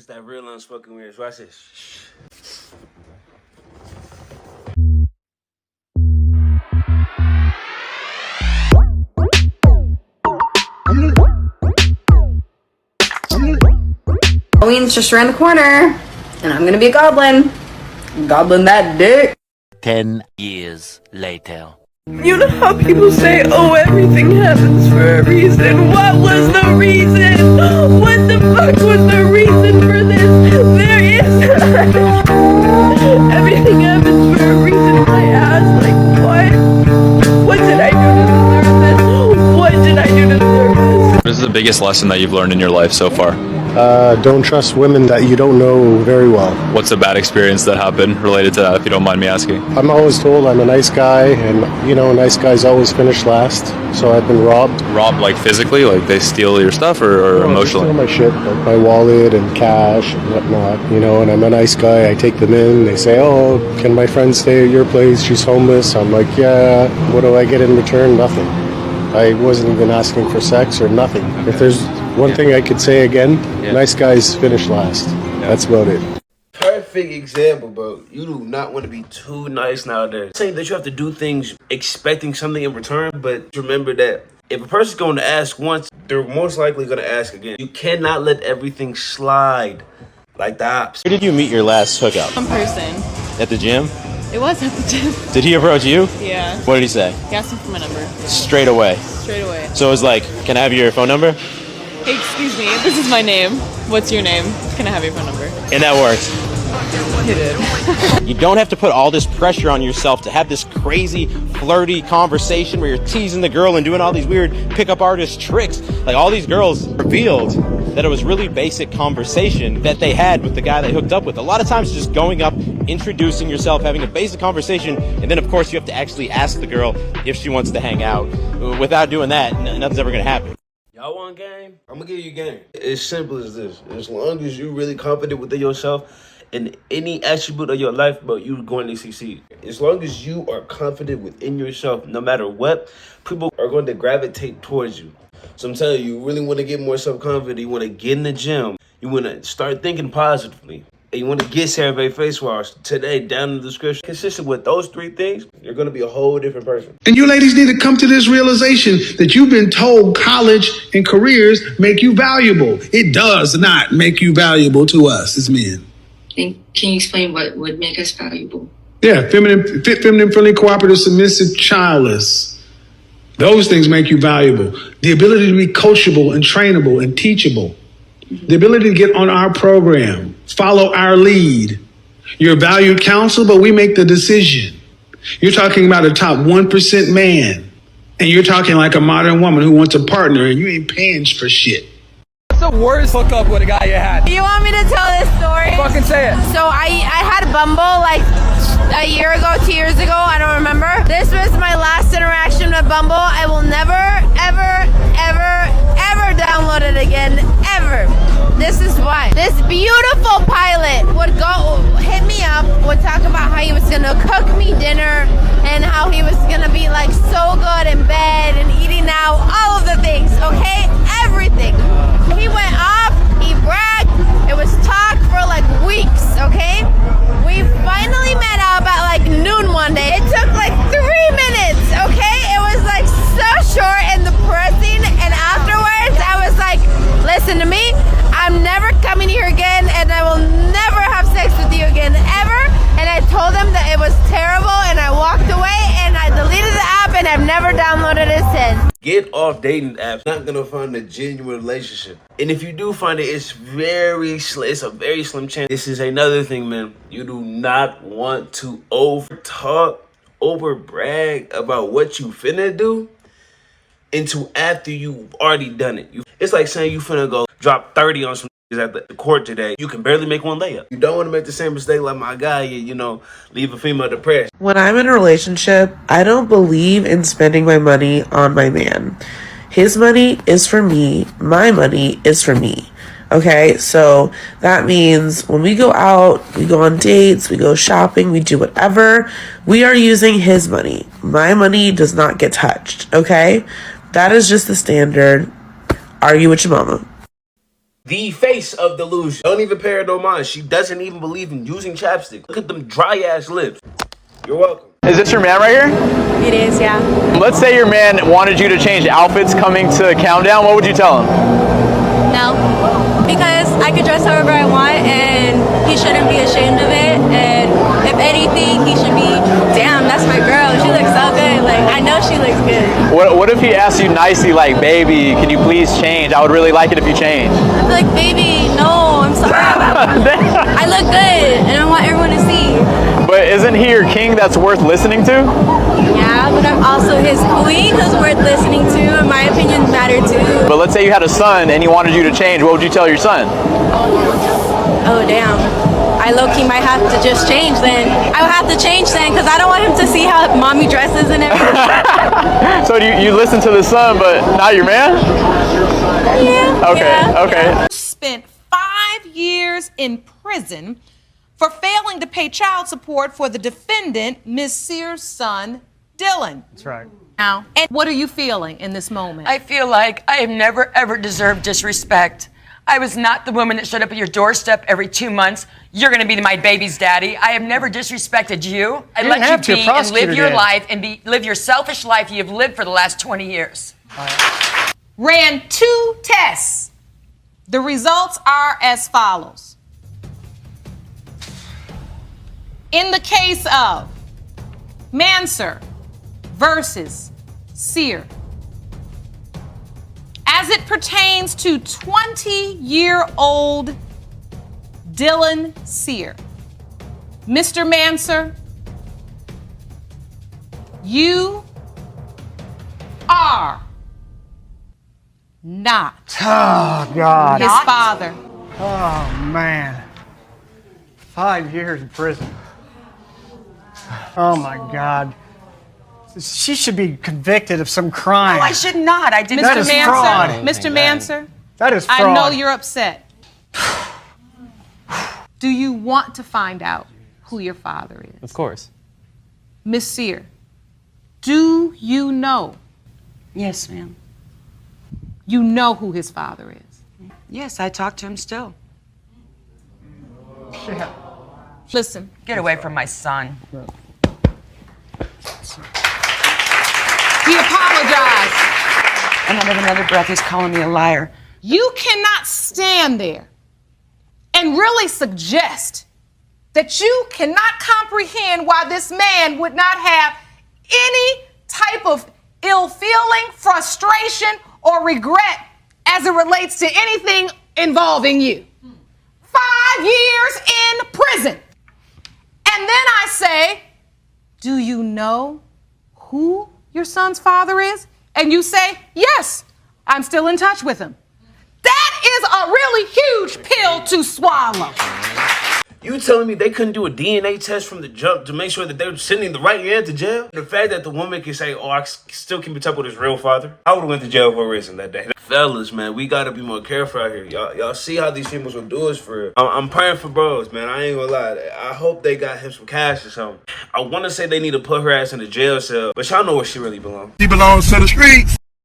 It's that real unspoken words. Watch this. Halloween's just around the corner, and I'm gonna be a goblin. Goblin that dick. 10 years later. You know how people say, oh, everything happens for a reason. What was the reason? What the fuck was the reason for this? There is everything happens for a reason. I asked, like, what? What did I do to deserve this? What did I do to deserve this? What is the biggest lesson that you've learned in your life so far? Don't trust women that you don't know very well. What's a bad experience that happened related to that, if you don't mind me asking? I'm always told I'm a nice guy, and nice guys always finish last. So I've been robbed. Robbed, like physically? Like they steal your stuff or emotionally? They steal my shit, like my wallet and cash and whatnot. And I'm a nice guy. I take them in. They say, oh, can my friend stay at your place? She's homeless. I'm like, yeah. What do I get in return? Nothing. I wasn't even asking for sex or nothing. If there's one thing I could say again, nice guys finish last. That's about it. Perfect example, bro. You do not want to be too nice nowadays. Saying that you have to do things expecting something in return, but remember that if a person's going to ask once, they're most likely going to ask again. You cannot let everything slide like the ops. Where did you meet your last hookup? One person. At the gym? It was at the gym. Did he approach you? Yeah. What did he say? He asked me for my number. Straight away. Straight away. So it was like, can I have your phone number? Hey, excuse me, this is my name. What's your name? Can I have your phone number? And that worked. He did. You don't have to put all this pressure on yourself to have this crazy, flirty conversation where you're teasing the girl and doing all these weird pickup artist tricks. Like all these girls revealed that it was really basic conversation that they had with the guy they hooked up with. A lot of times just going up, introducing yourself, having a basic conversation, and then of course you have to actually ask the girl if she wants to hang out. Without doing that, nothing's ever gonna happen. Y'all want game? I'm gonna give you game. It's simple as this. As long as you're really confident within yourself in any attribute of your life, but you're going to succeed. As long as you are confident within yourself, no matter what, people are going to gravitate towards you. So I'm telling you, you really want to get more self-confident. You want to get in the gym. You want to start thinking positively. And you want to get Cerave face wash today down in the description. Consistent with those three things, you're going to be a whole different person. And you ladies need to come to this realization that you've been told college and careers make you valuable. It does not make you valuable to us as men. And can you explain what would make us valuable? Yeah, feminine, friendly, cooperative, submissive, childless. Those things make you valuable. The ability to be coachable and trainable and teachable. The ability to get on our program, follow our lead. You're a valued counsel, but we make the decision. You're talking about a top 1% man, and you're talking like a modern woman who wants a partner, and you ain't paying for shit. What's the worst hookup with a guy you had? You want me to tell this story? Fucking say it. So I had Bumble like a year ago, 2 years ago, I don't remember. This was my last interaction with Bumble. I will never, ever, ever, ever download it again, ever. This is why. This beautiful pilot would hit me up, would talk about how he was gonna cook me dinner and how he was gonna be like so good in bed and eating out, all of the things, okay? Everything. He went off, he bragged, it was talk for like weeks, okay? We finally met up at like noon one day. It took like 3 minutes, okay? It was like so short and depressing, and afterwards I was like, listen to me, I'm never coming here again and I will never have sex with you again, ever. And I told him that it was terrible and I walked away and I deleted the app and I've never downloaded it since. Get off dating apps. Not gonna find a genuine relationship. And if you do find it, it's a very slim chance. This is another thing, man. You do not want to over brag about what you finna do until after you've already done it. It's like saying you finna go drop 30 on some at the court today. You can barely make one layup. You don't want to make the same mistake like my guy, leave a female depressed. When I'm in a relationship, I don't believe in spending my money on my man. His money is for me. My money is for me. Okay, so that means when we go out, we go on dates, we go shopping, we do whatever, we are using his money. My money does not get touched, okay? That is just the standard. Argue with your mama. the face of delusion. Don't even pay her no mind. She doesn't even believe in using chapstick. Look at them dry ass lips. You're welcome. Is this your man right here? It is, yeah. Let's say your man wanted you to change outfits coming to Countdown. What would you tell him? No. Because I could dress however I want and he shouldn't be ashamed of it. And if anything, he should be, damn, that's my girl. She looks so good. Like, I know she looks good. What if he asked you nicely, like, baby, can you please change? I would really like it if you changed. I'd be like, baby, no, I'm sorry. I look good and I want everyone to see. But isn't he your king that's worth listening to? Yeah, but I'm also his queen who's worth listening to, and my opinions matter too. But let's say you had a son and he wanted you to change. What would you tell your son? Oh, damn. I low-key might have to just change then. I would have to change then because I don't want him to see how mommy dresses and everything. So you listen to the son, but not your man? Yeah. Okay, yeah, okay. Yeah. Spent 5 years in prison for failing to pay child support for the defendant, Ms. Sears' son, Dylan. That's right. Now, and what are you feeling in this moment? I feel like I have never, ever deserved disrespect. I was not the woman that showed up at your doorstep every 2 months. You're going to be my baby's daddy. I have never disrespected you. I let you be and live your life and live your selfish life you've lived for the last 20 years. Ran 2 tests. The results are as follows. In the case of Manser versus Sear, as it pertains to 20-year-old Dylan Sear, Mr. Manser, you are not God. his father. Oh, man. 5 years in prison. Oh, my God. She should be convicted of some crime. No, I should not. I didn't. That is fraud. Mr. Manser, That is fraud. I know you're upset. Do you want to find out who your father is? Of course. Miss Sear, do you know? Yes, ma'am. You know who his father is? Yes, I talk to him still. Yeah. Listen. Get away from my son. He apologized. And under another breath, he's calling me a liar. You cannot stand there and really suggest that you cannot comprehend why this man would not have any type of ill feeling, frustration, or regret as it relates to anything involving you. 5 years in prison. And then I say, do you know who your son's father is? And you say, yes, I'm still in touch with him. That is a really huge pill to swallow. You telling me they couldn't do a DNA test from the jump to make sure that they were sending the right man to jail? The fact that the woman can say, oh, I still keep in touch with his real father. I would have went to jail for a reason that day. Fellas, man, we gotta be more careful out here. Y'all see how these females will do us for real. I'm praying for bros, man. I ain't gonna lie. I hope they got him some cash or something. I want to say they need to put her ass in the jail cell, but y'all know where she really belongs. She belongs to the streets.